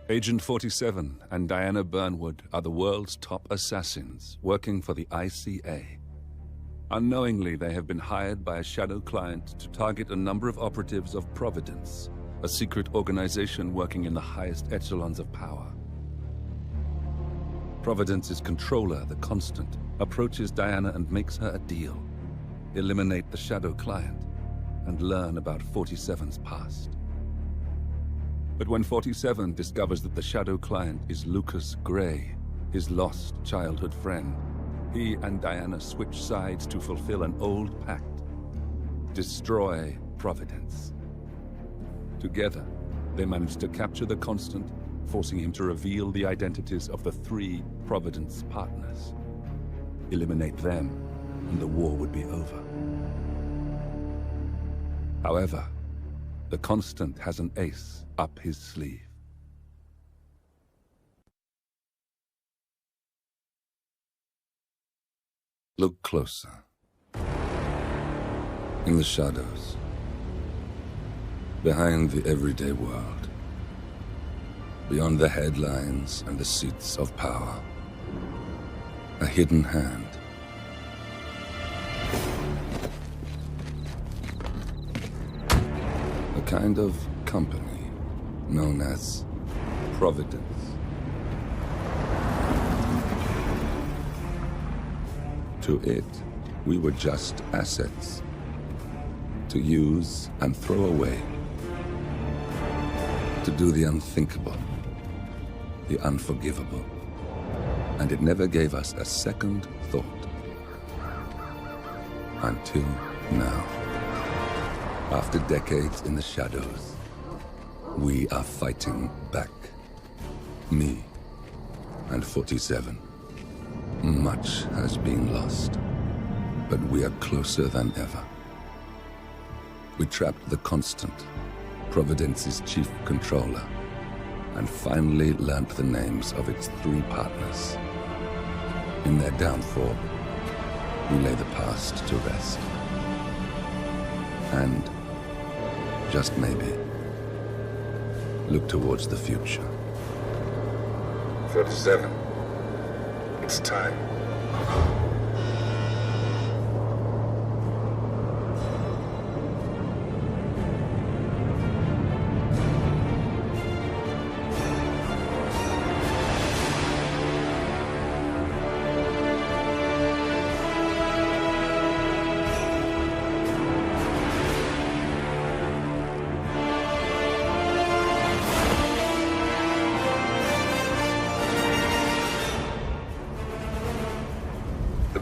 Agent 47 and Diana Burnwood are the world's top assassins working for the ICA. Unknowingly, they have been hired by a shadow client to target a number of operatives of Providence, a secret organization working in the highest echelons of power. Providence's controller, the Constant, approaches Diana and makes her a deal. Eliminate the shadow client and learn about 47's past. But when 47 discovers that the shadow client is Lucas Gray, his lost childhood friend, he and Diana switch sides to fulfill an old pact: destroy Providence. Together, they manage to capture the Constant, forcing him to reveal the identities of the 3 Providence partners. Eliminate them, and the war would be over. However, the Constant has an ace up his sleeve. Look closer. In the shadows. Behind the everyday world. Beyond the headlines and the seats of power. A hidden hand. A kind of company known as Providence. To it, we were just assets. To use and throw away. To do the unthinkable. The unforgivable. And it never gave us a second thought. Until now. After decades in the shadows, we are fighting back. Me and 47. Much has been lost, but we are closer than ever. We trapped the Constant, Providence's chief controller, and finally learnt the names of its 3 partners. In their downfall, we lay the past to rest. And, just maybe, look towards the future. 47. It's time.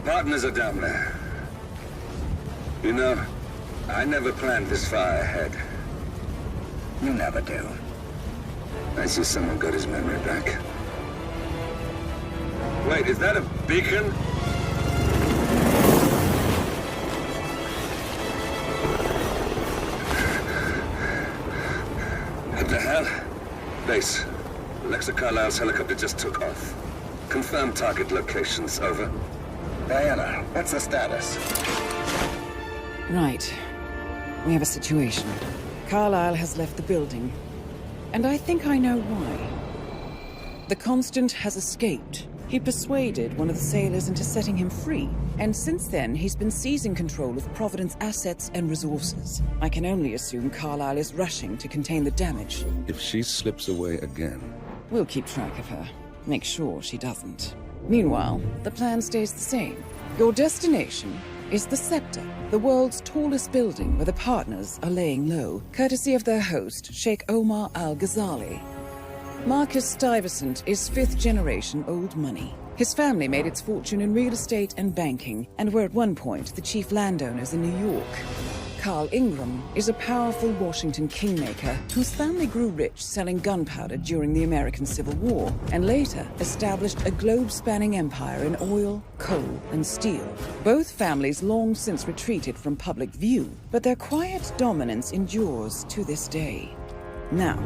Partners are down there. You know, I never planned this far ahead. You never do. I see someone got his memory back. Wait, is that a beacon? What the hell? Base. Alexa Carlisle's helicopter just took off. Confirm target locations, over. Diana, what's the status? Right. We have a situation. Carlisle has left the building. And I think I know why. The Constant has escaped. He persuaded one of the sailors into setting him free. And since then, he's been seizing control of Providence assets and resources. I can only assume Carlisle is rushing to contain the damage. If she slips away again... We'll keep track of her. Make sure she doesn't. Meanwhile, the plan stays the same. Your destination is the Scepter, the world's tallest building where the partners are laying low, courtesy of their host, Sheikh Omar Al-Ghazali. Marcus Stuyvesant is 5th-generation old money. His family made its fortune in real estate and banking, and were at one point the chief landowners in New York. Carl Ingram is a powerful Washington kingmaker whose family grew rich selling gunpowder during the American Civil War, and later established a globe-spanning empire in oil, coal, and steel. Both families long since retreated from public view, but their quiet dominance endures to this day. Now,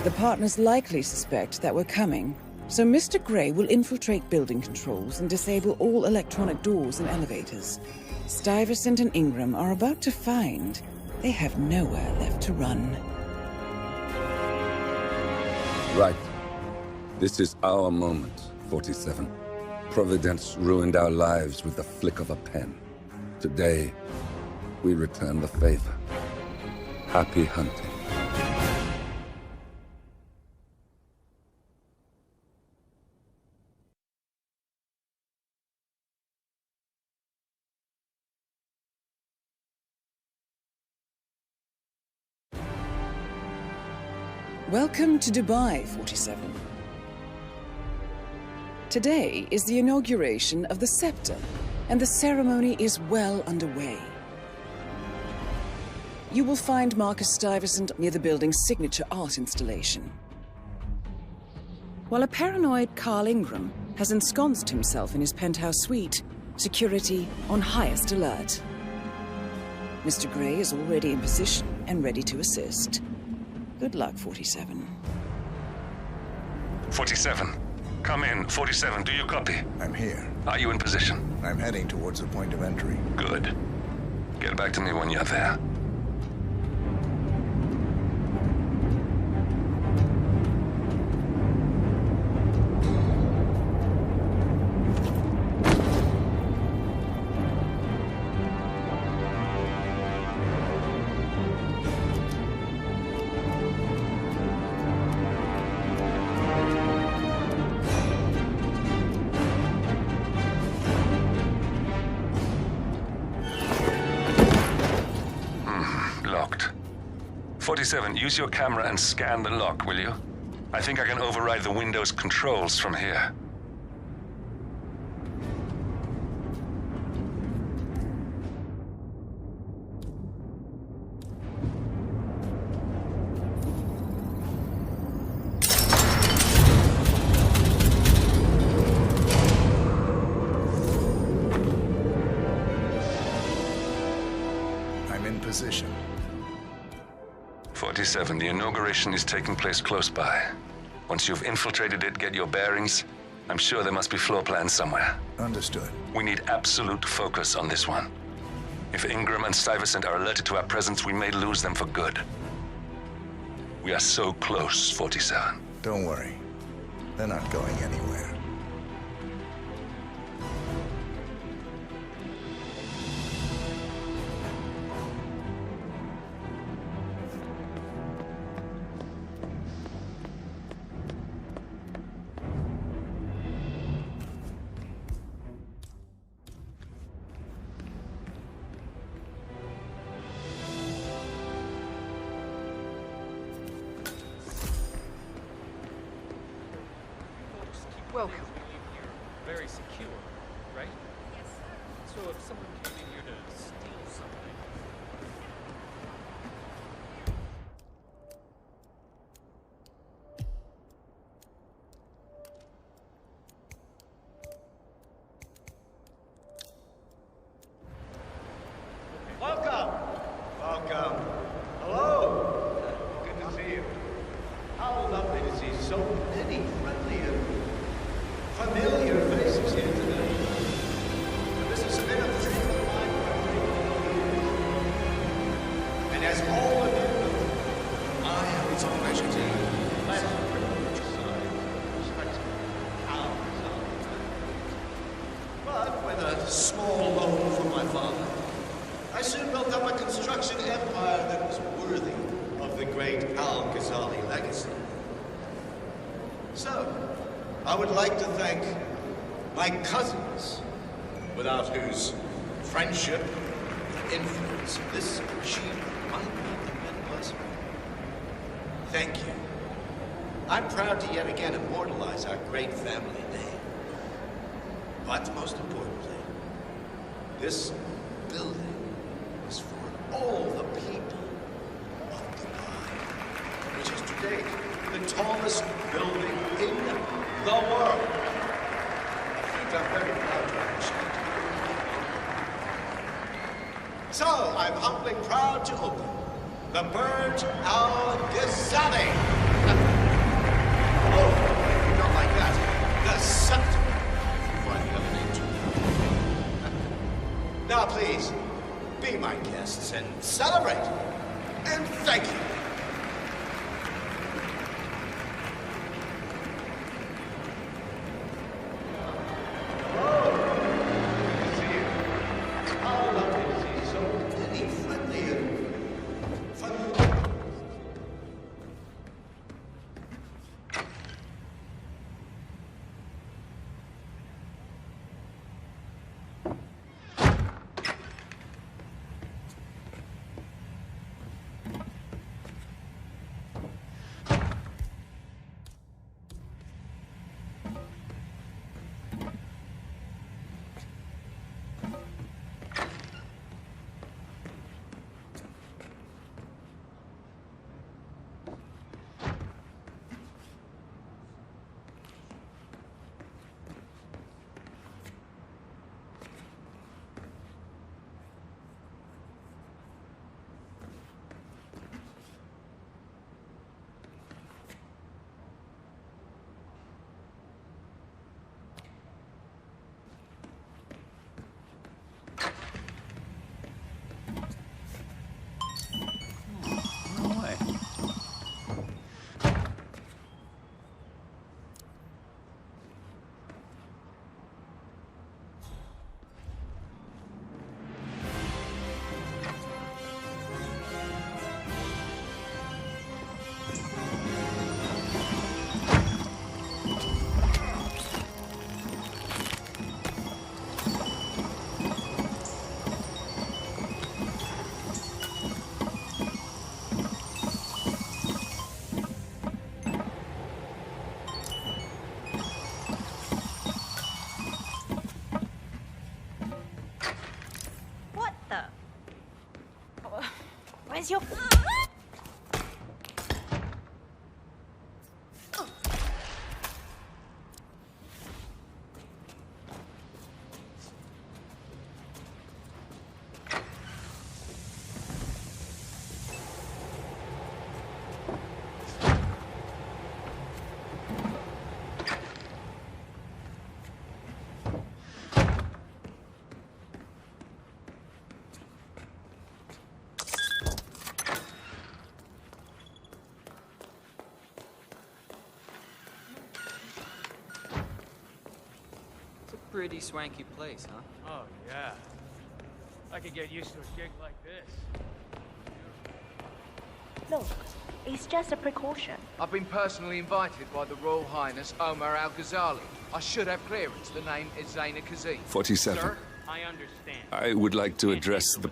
the partners likely suspect that we're coming, so Mr. Gray will infiltrate building controls and disable all electronic doors and elevators. Stuyvesant and Ingram are about to find they have nowhere left to run. Right. This is our moment, 47. Providence ruined our lives with the flick of a pen. Today, we return the favor. Happy hunting. Welcome to Dubai, 47. Today is the inauguration of the scepter, and the ceremony is well underway. You will find Marcus Stuyvesant near the building's signature art installation. While a paranoid Carl Ingram has ensconced himself in his penthouse suite, security on highest alert. Mr. Gray is already in position and ready to assist. Good luck, 47. 47. Come in. 47, do you copy? I'm here. Are you in position? I'm heading towards the point of entry. Good. Get back to me when you're there. Locked. 47, use your camera and scan the lock, will you? I think I can override the Windows controls from here. I'm in position. 47, the inauguration is taking place close by. Once you've infiltrated it, get your bearings. I'm sure there must be floor plans somewhere. Understood. We need absolute focus on this one. If Ingram and Stuyvesant are alerted to our presence, we may lose them for good. We are so close, 47. Don't worry. They're not going anywhere. Welcome. Very secure, right? Yes. So if someone came in here to steal something... Welcome! Welcome. Hello! Good to see you. How lovely to see so many friendly and familiar faces here today. This has been a dream of mine for 3 years. And as all of you know, I have its pleasure to let privilege aside, respect ours but with a small loan from my father, I soon built up a construction empire that was worthy of the great Al-Ghazali legacy. So, I would like to thank my cousins, without whose friendship and influence this achievement might not have been possible. Thank you. I'm proud to yet again immortalize our great family name. But most importantly, this building is for all the people of Dubai, which is to date the tallest building in the world. A feat I'm very proud to appreciate. So, I'm humbly proud to open the Burj Al Ghazali. Oh, not like that. The scepter. Find the other name too. Now, please, be my guests and celebrate. And thank you. Pretty swanky place, huh? Oh, yeah. I could get used to a gig like this. Look, it's just a precaution. I've been personally invited by the Royal Highness Omar Al-Ghazali. I should have clearance. The name is Zaina Kazim. 47. Sir, I understand. I would like to address the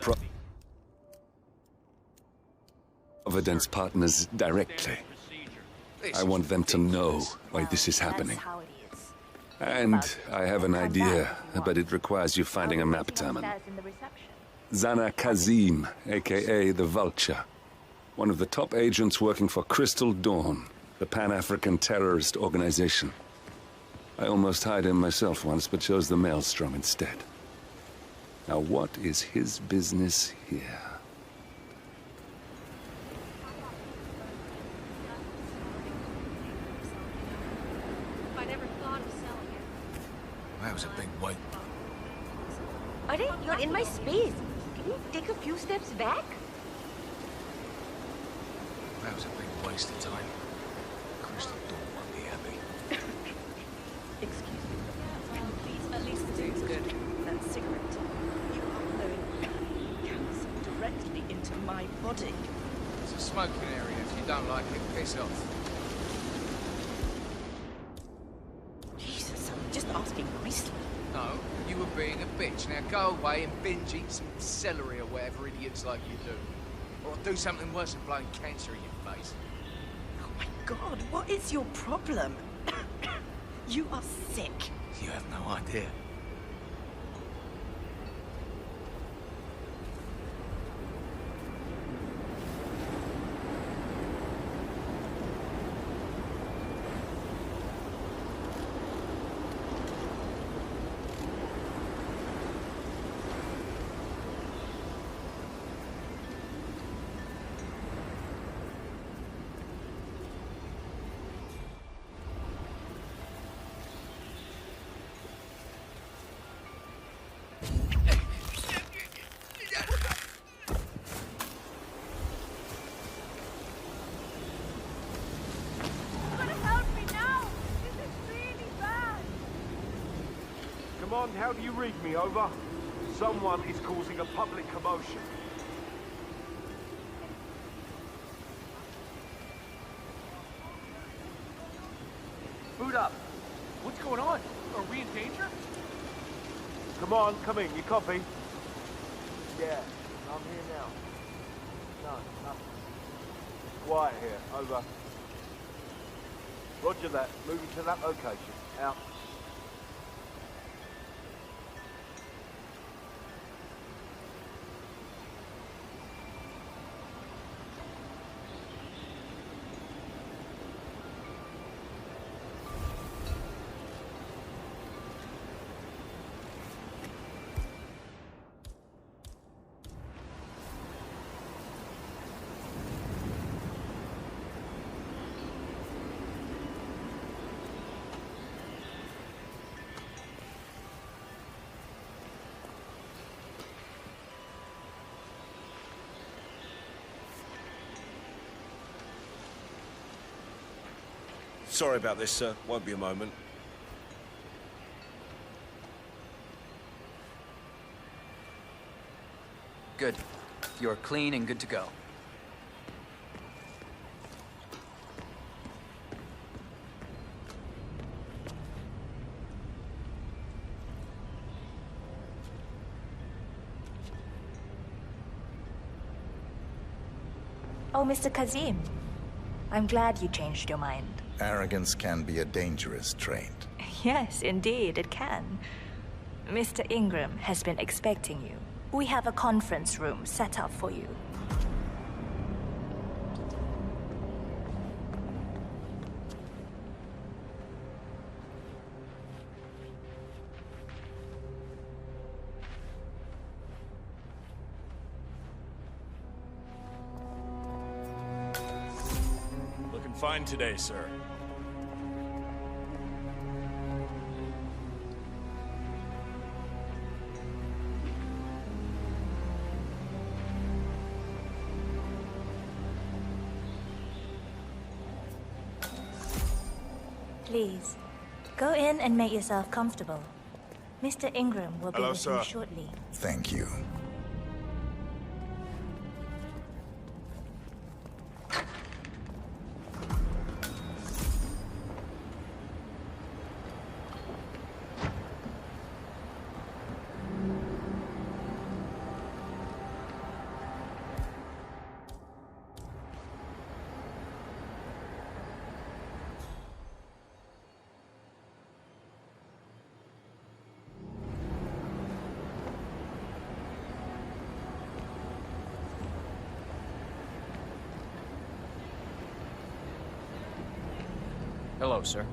Providence partners directly. I want them to know why this is happening. That's how it is. And I have an idea, but it requires you finding a map terminal. In the reception. Zana Kazim, aka the Vulture. One of the top agents working for Crystal Dawn, the Pan-African terrorist organization. I almost hired him myself once, but chose the Maelstrom instead. Now what is his business here? I never thought of selling it. That was a big weight. Are you're in my space. Can you take a few steps back? That was a big waste of time. Crystal Dawn won't be happy. Excuse me. Can you please at least do good? That cigarette. You are blowing cancer directly into my body. It's a smoking area. If you don't like it, piss off. Jesus, I'm just asking nicely. No, you were being a bitch. Now go away and binge eat some celery or whatever idiots like you do. Or do something worse than blowing cancer in your face. Oh my God, what is your problem? You are sick. You have no idea. Command, how do you read me? Over. Someone is causing a public commotion. Boot up. What's going on? Are we in danger? Come on, come in. You copy? Yeah, I'm here now. No, nothing. Quiet here. Over. Roger that. Moving to that location. Out. Sorry about this, sir. Won't be a moment. Good. You're clean and good to go. Oh, Mr. Kazim. I'm glad you changed your mind. Arrogance can be a dangerous trait. Yes, indeed, it can. Mr. Ingram has been expecting you. We have a conference room set up for you. Looking fine today, sir. Please, go in and make yourself comfortable. Mr. Ingram will be Hello, with sir. you shortly. Thank you. Hello, sir.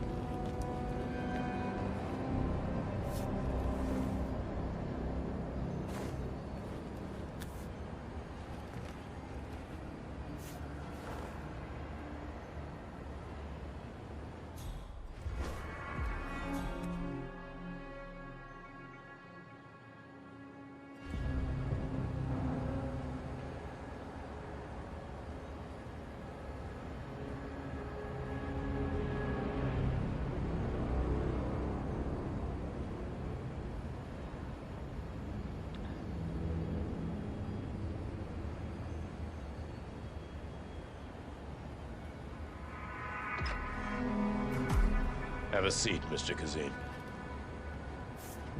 Have a seat, Mr. Kazim.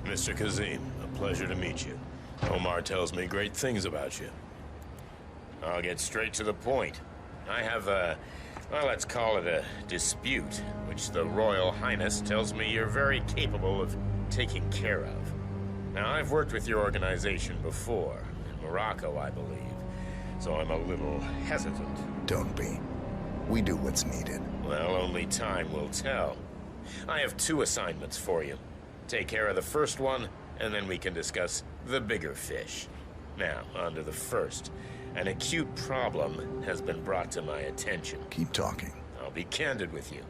Mr. Kazim, a pleasure to meet you. Omar tells me great things about you. I'll get straight to the point. I have a, well, let's call it a dispute, which the Royal Highness tells me you're very capable of taking care of. Now, I've worked with your organization before, in Morocco, I believe, so I'm a little hesitant. Don't be. We do what's needed. Well, only time will tell. I have 2 assignments for you. Take care of the first one, and then we can discuss the bigger fish. Now, on to the first. An acute problem has been brought to my attention. Keep talking. I'll be candid with you.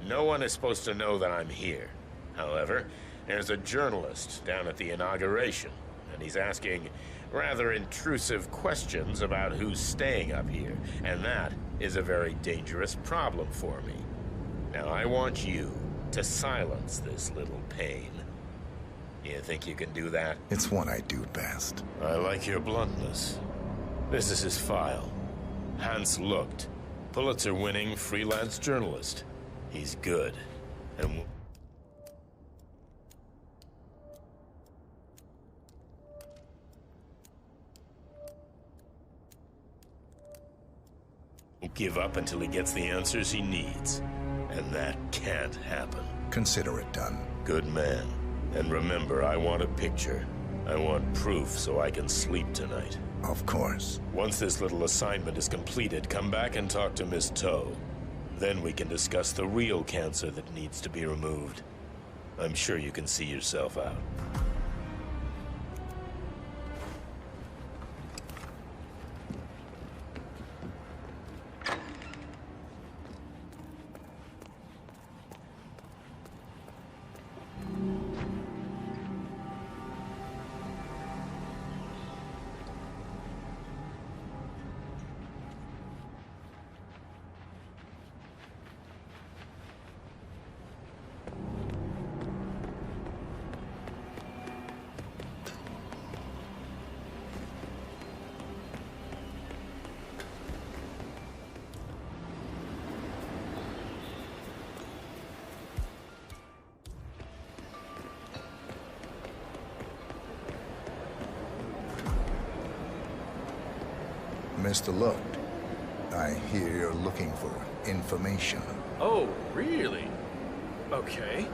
No one is supposed to know that I'm here. However, there's a journalist down at the inauguration, and he's asking rather intrusive questions about who's staying up here, and that is a very dangerous problem for me. Now, I want you to silence this little pain. You think you can do that? It's what I do best. I like your bluntness. This is his file. Hans Lucht, Pulitzer-winning freelance journalist. He's good, and won't give up until he gets the answers he needs. And that can't happen. Consider it done. Good man. And remember, I want a picture. I want proof so I can sleep tonight. Of course. Once this little assignment is completed, come back and talk to Miss Toe. Then we can discuss the real cancer that needs to be removed. I'm sure you can see yourself out. Mr. Lucht, I hear you're looking for information. Oh, really? Okay.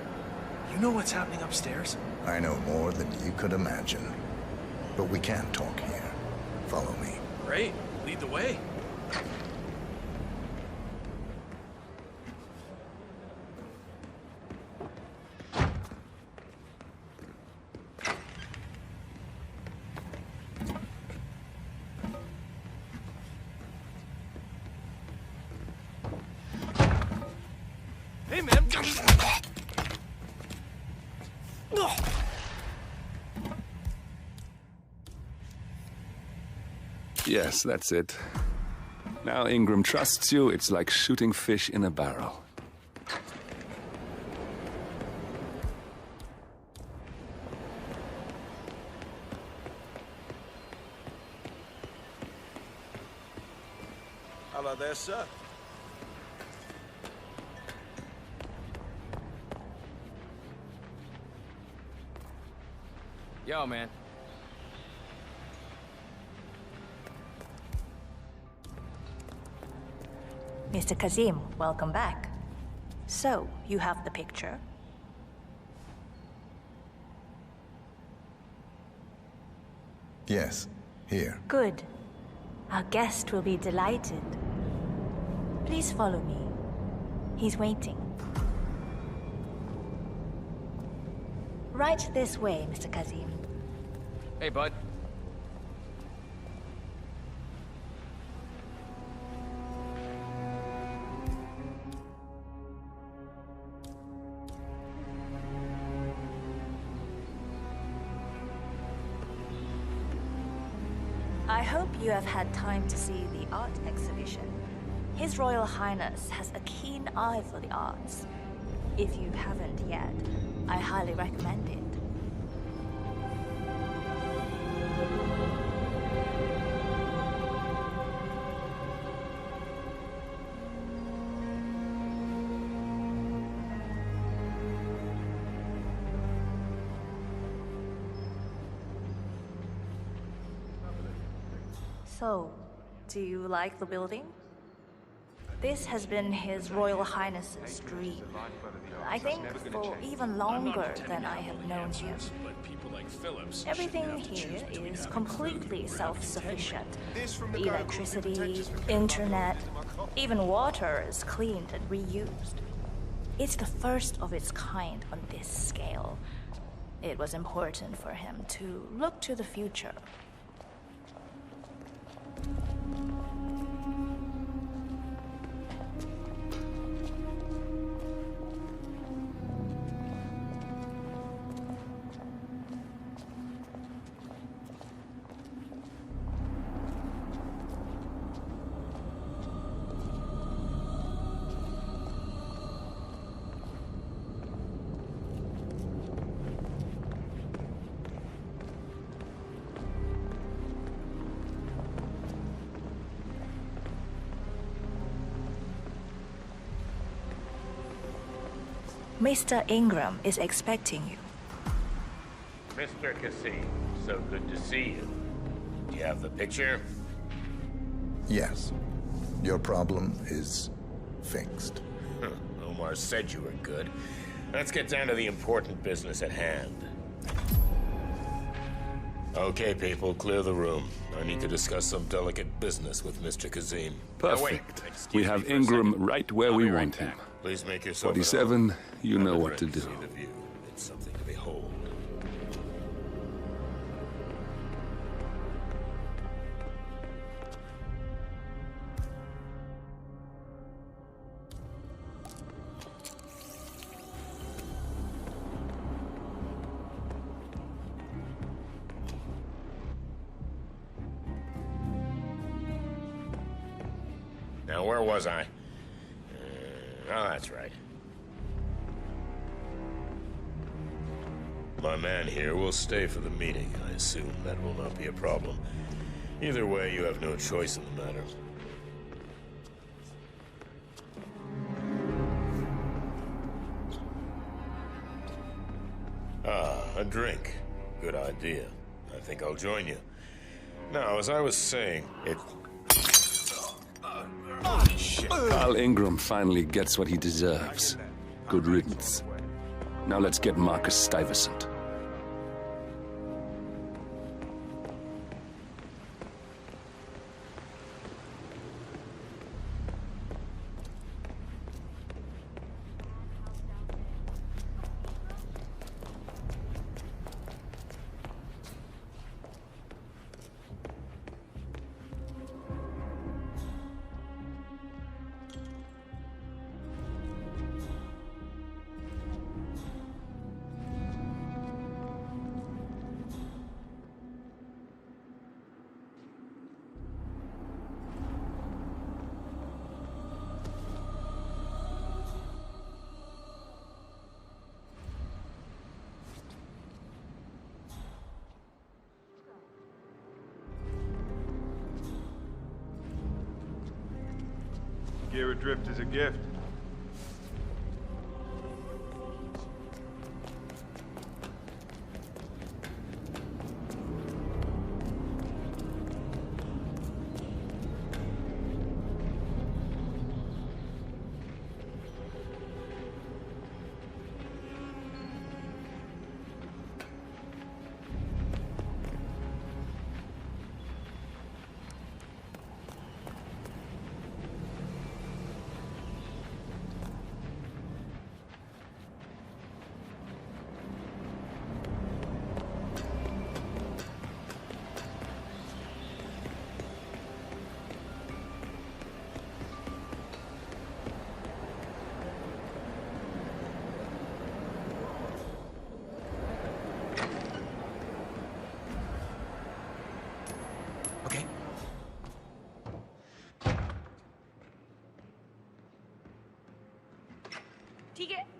You know what's happening upstairs? I know more than you could imagine. But we can't talk here. Follow me. Great. Lead the way. Hey, man. Yes, that's it. Now Ingram trusts you, it's like shooting fish in a barrel. fellow there, sir. Yo, man. Mr. Kazim, welcome back. So, you have the picture? Yes, here. Good. Our guest will be delighted. Please follow me. He's waiting. Right this way, Mr. Kazim. Hey, bud. I hope you have had time to see the art exhibition. His Royal Highness has a keen eye for the arts. If you haven't yet, I highly recommend it. So, do you like the building? This has been His Royal Highness's dream. I think for even longer than I have known him. Everything here is completely self-sufficient. Electricity, internet, even water is cleaned and reused. It's the first of its kind on this scale. It was important for him to look to the future. Mr. Ingram is expecting you. Mr. Cassim, so good to see you. Do you have the picture? Yes. Your problem is fixed. Omar said you were good. Let's get down to the important business at hand. Okay, people, clear the room. I need to discuss some delicate business with Mr. Kazim. Perfect. We have Ingram right where we want him. Please make yourself 47, you know what to do. See the view. It's something to behold. Now, where was I? Oh, that's right. My man here will stay for the meeting. I assume that will not be a problem. Either way, you have no choice in the matter. Ah, a drink. Good idea. I think I'll join you. Now, as I was saying, Carl Ingram finally gets what he deserves. Good riddance. Now let's get Marcus Stuyvesant. gear adrift is a gift.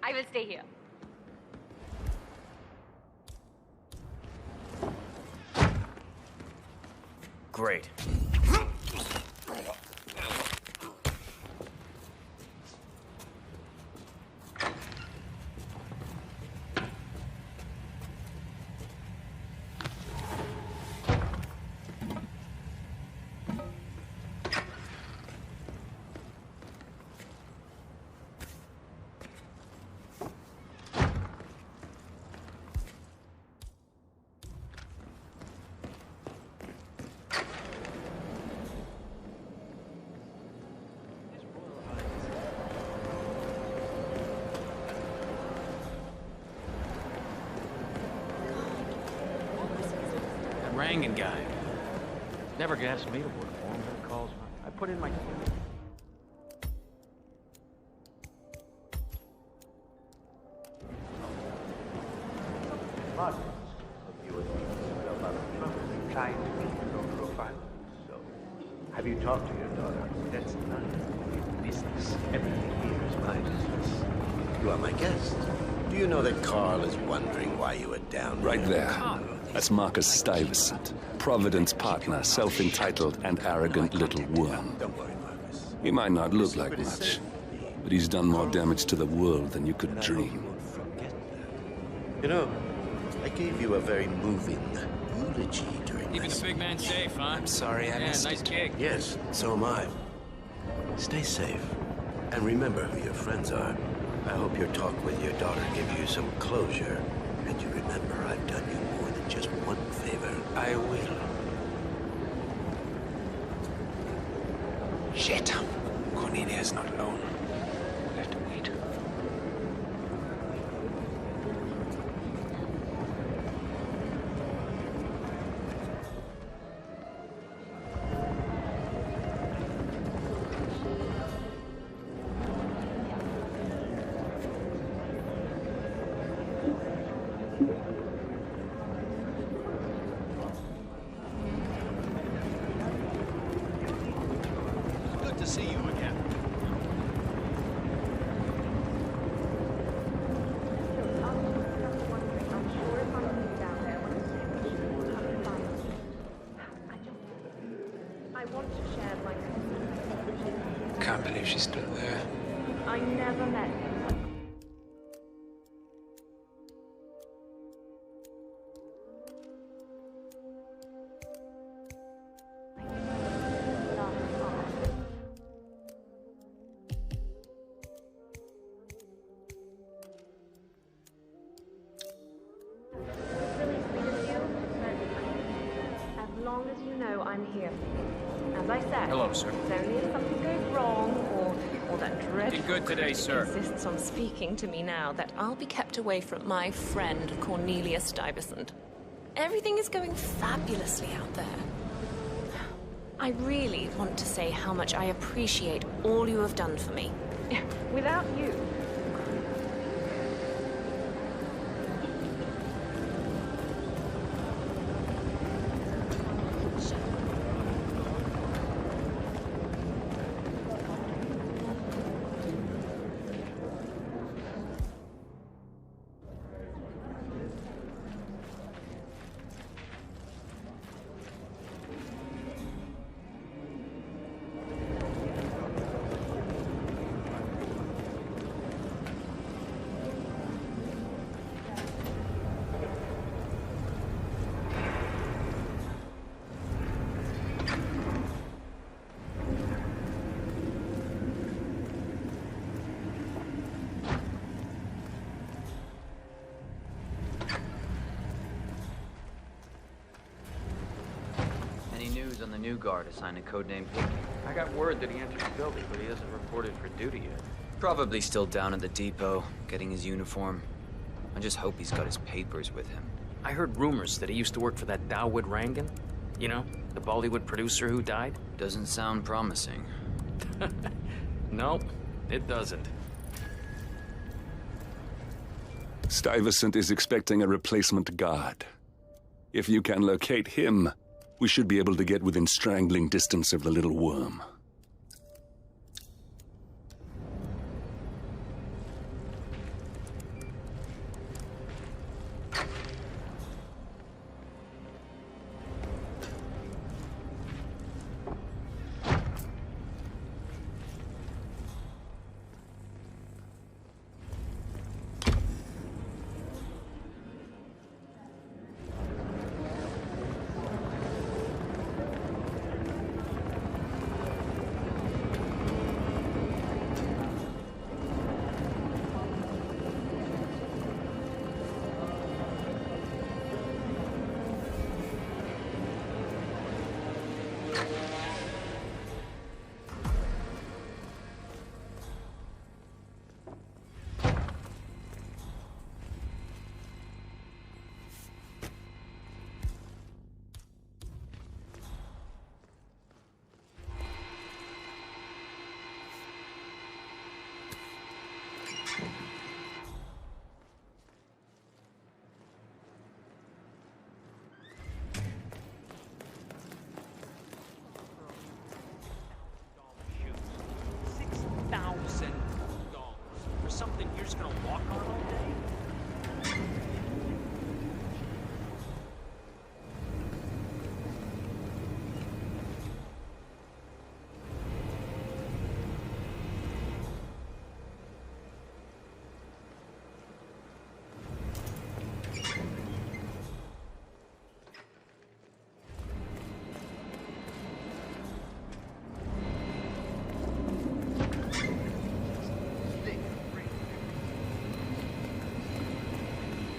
I will stay here. Great. Rangan guy. Never asked me to work for him, but he calls me. I put in my... Have you talked to your daughter? That's none of your business. Everything here is my business. You are my guest. Do you know that Carl is wondering why you are down Right here? there. That's Marcus Stuyvesant, Providence partner, self-entitled and arrogant little worm. He might not look like much, but he's done more damage to the world than you could dream. You know, I gave you a very moving eulogy during Keeping the big man safe, huh? I'm sorry I missed nice it. gig. Yes, so am I. Stay safe. And remember who your friends are. I hope your talk with your daughter gives you some closure. And you remember I've done you more than just one favor. I will. Shit. Cornelia's not alone. We'll have to wait. Good to see you again. I want to share my cousin. Can't believe she's still there. I never met him. As long as you know I'm here. As I said, Hello, sir. it's only if something goes wrong or that dreadful Looking good today, critic sir. insists on speaking to me now that I'll be kept away from my friend Cornelia Stuyvesant. Everything is going fabulously out there. I really want to say how much I appreciate all you have done for me. Without you, news on the new guard assigned to codename Pinky? I got word that he entered the building, but he hasn't reported for duty yet. Probably still down at the depot, getting his uniform. I just hope he's got his papers with him. I heard rumors that he used to work for that Dawood Rangan. You know, the Bollywood producer who died? Doesn't sound promising. Nope, it doesn't. Stuyvesant is expecting a replacement guard. If you can locate him, we should be able to get within strangling distance of the little worm. For something you're just gonna walk on all day?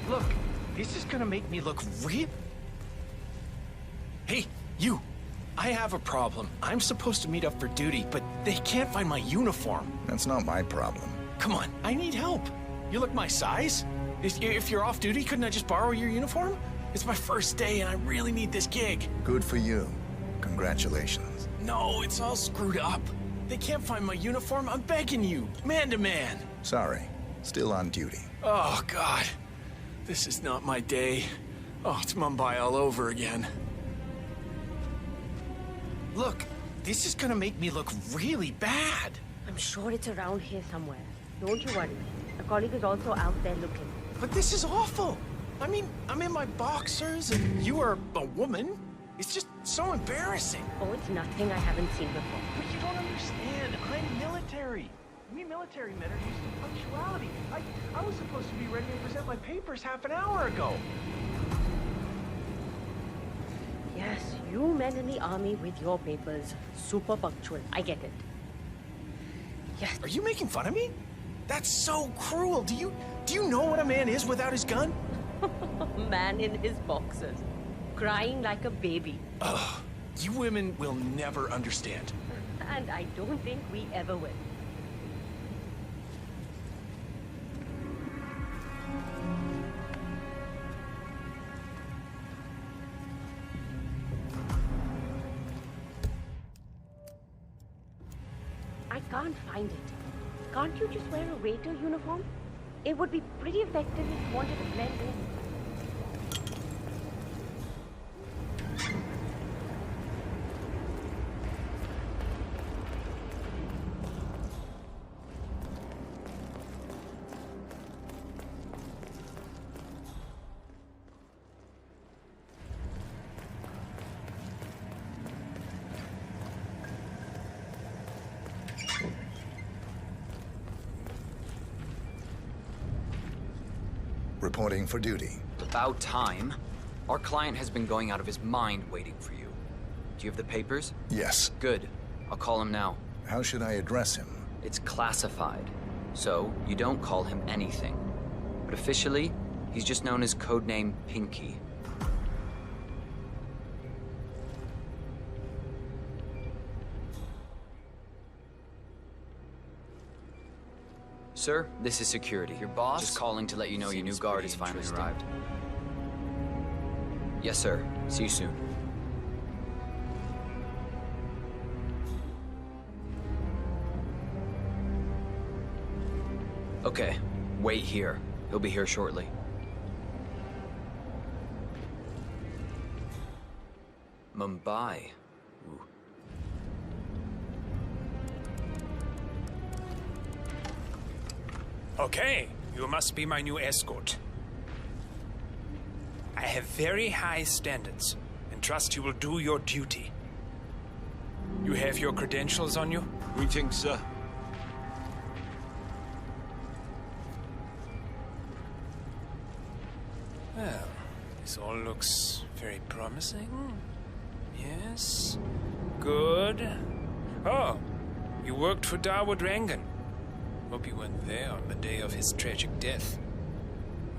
Look, this is gonna make me look real. Hey, you! I have a problem. I'm supposed to meet up for duty, but they can't find my uniform. That's not my problem. Come on, I need help. You look my size? If you're off duty, couldn't I just borrow your uniform? It's my first day and I really need this gig. Good for you. Congratulations. No, it's all screwed up. They can't find my uniform. I'm begging you, man to man. Sorry. Still on duty. Oh, God. This is not my day. Oh, it's Mumbai all over again. Look, this is gonna make me look really bad. I'm sure it's around here somewhere. Don't you worry. A colleague is also out there looking. But this is awful. I mean, I'm in my boxers and you are a woman. It's just so embarrassing. Oh, it's nothing I haven't seen before. But you don't understand. I'm military. We military men are used to punctuality. I was supposed to be ready to present my papers half an hour ago. Yes, you men in the army with your papers. Super punctual. I get it. Yes. Are you making fun of me? That's so cruel. Do you know what a man is without his gun? Man in his boxers. Crying like a baby. Ugh. You women will never understand. And I don't think we ever will. I can't find it. Can't you just wear a waiter uniform? It would be pretty effective if you wanted to blend in. Reporting for duty. About time. Our client has been going out of his mind waiting for you. Do you have the papers? Yes. Good. I'll call him now. How should I address him? It's classified, so you don't call him anything. But officially, he's just known as codename Pinky. Sir, this is security. Your boss? Just calling to let you know your new guard has finally arrived. Yes, sir. See you soon. Okay, wait here. He'll be here shortly. Mumbai. Ooh. Okay, you must be my new escort. I have very high standards, and trust you will do your duty. You have your credentials on you? Greetings, sir. Well, this all looks very promising. Yes. Good. Oh, you worked for Dawood Rangan. Hope you weren't there on the day of his tragic death.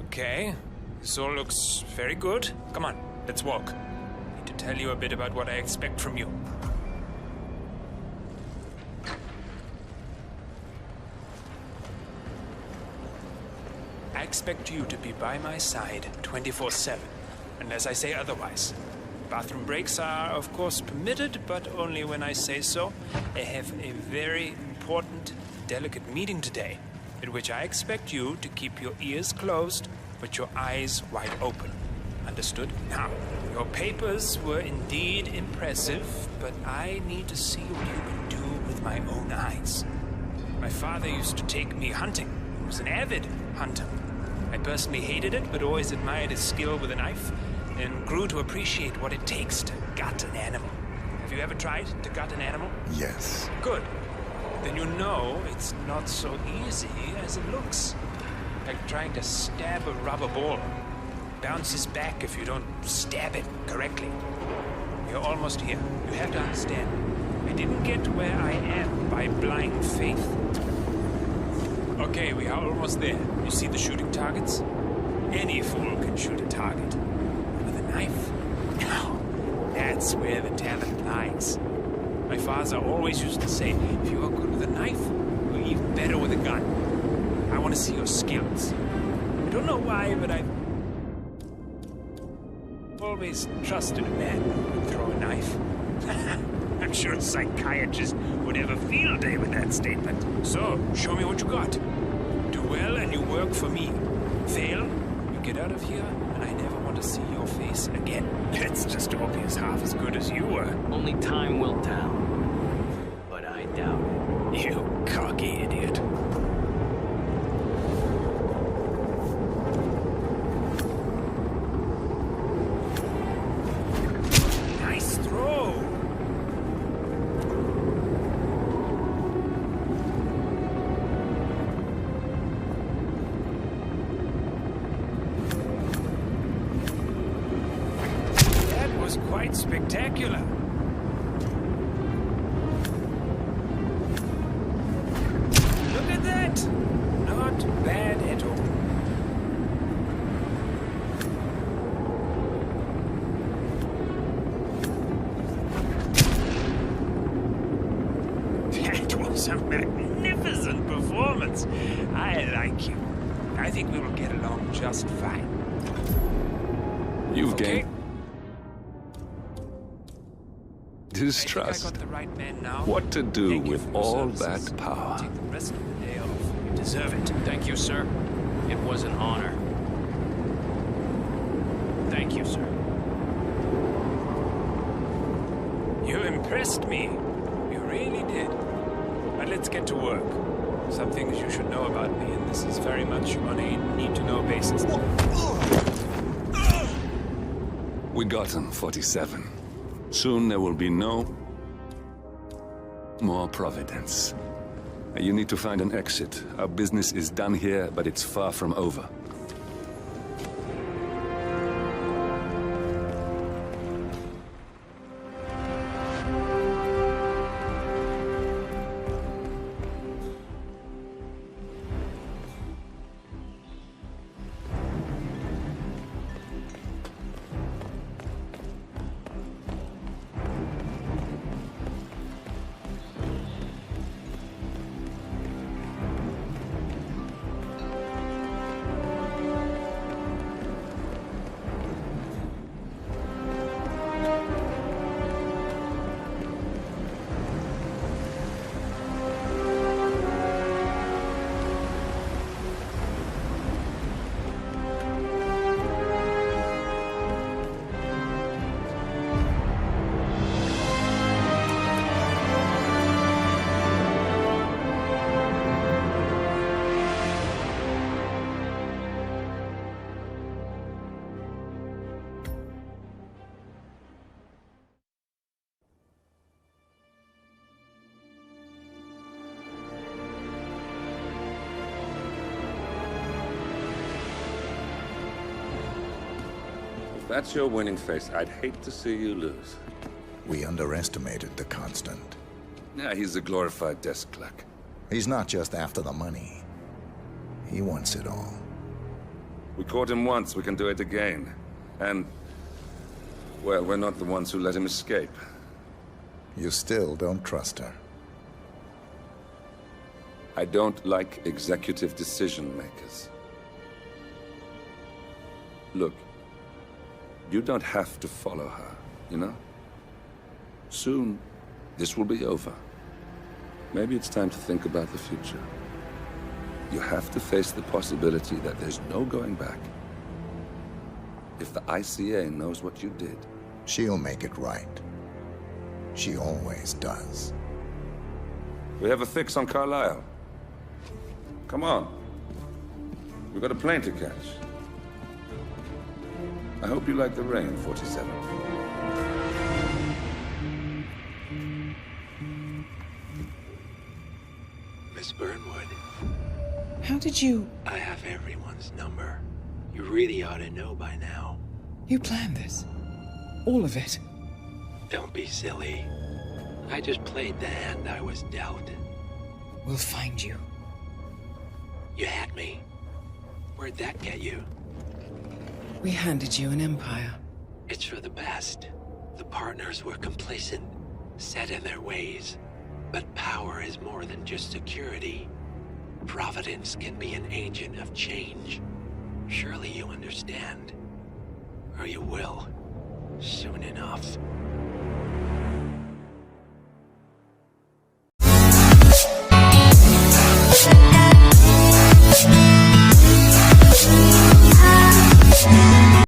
Okay, this all looks very good. Come on, let's walk. I need to tell you a bit about what I expect from you. I expect you to be by my side 24/7, unless I say otherwise. Bathroom breaks are, of course, permitted, but only when I say so. I have a very important, delicate meeting today, in which I expect you to keep your ears closed, but your eyes wide open. Understood? Now, your papers were indeed impressive, but I need to see what you can do with my own eyes. My father used to take me hunting. He was an avid hunter. I personally hated it, but always admired his skill with a knife, and grew to appreciate what it takes to gut an animal. Have you ever tried to gut an animal? Yes. Good. Then you know it's not so easy as it looks. Like trying to stab a rubber ball. Bounces back if you don't stab it correctly. You're almost here. You have to understand. I didn't get where I am by blind faith. Okay, we are almost there. You see the shooting targets? Any fool can shoot a target. With a knife? No. That's where the talent lies. My father always used to say, if you are good with a knife, you're even better with a gun. I want to see your skills. I don't know why, but I've always trusted a man who could throw a knife. I'm sure a psychiatrist would have a field day with that statement. So, show me what you got. Do well and you work for me. Fail, you get out of here, and I never want to see your face again. Let's just hope he's half as good as you were. Only time will tell. But I doubt it. You cocky idiot. Nice throw. Quite spectacular. Look at that! Not bad at all. That was a magnificent performance. I like you. I think we will get along just fine. You've okay. gained distrust. I got the right man now. What to do with all that power? Take the rest of the day off. You deserve it. Thank you, sir. It was an honor. Thank you, sir. You impressed me. You really did. But let's get to work. Some things you should know about me, and this is very much on a need-to-know basis. We got him, 47. Soon there will be no more Providence. You need to find an exit. Our business is done here, but it's far from over. that's your winning face, I'd hate to see you lose. We underestimated the Constant. Yeah, he's a glorified desk clerk. He's not just after the money. He wants it all. We caught him once, we can do it again. And, well, we're not the ones who let him escape. You still don't trust her. I don't like executive decision makers. Look, you don't have to follow her, you know? Soon, this will be over. Maybe it's time to think about the future. You have to face the possibility that there's no going back. If the ICA knows what you did, she'll make it right. She always does. We have a fix on Carlisle. Come on. We've got a plane to catch. I hope you like the rain, 47. Miss Burnwood. How did you... I have everyone's number. You really ought to know by now. You planned this? All of it? Don't be silly. I just played the hand I was dealt. We'll find you. You had me. Where'd that get you? We handed you an empire. It's for the best. The partners were complacent, set in their ways. But power is more than just security. Providence can be an agent of change. Surely you understand. Or you will, soon enough.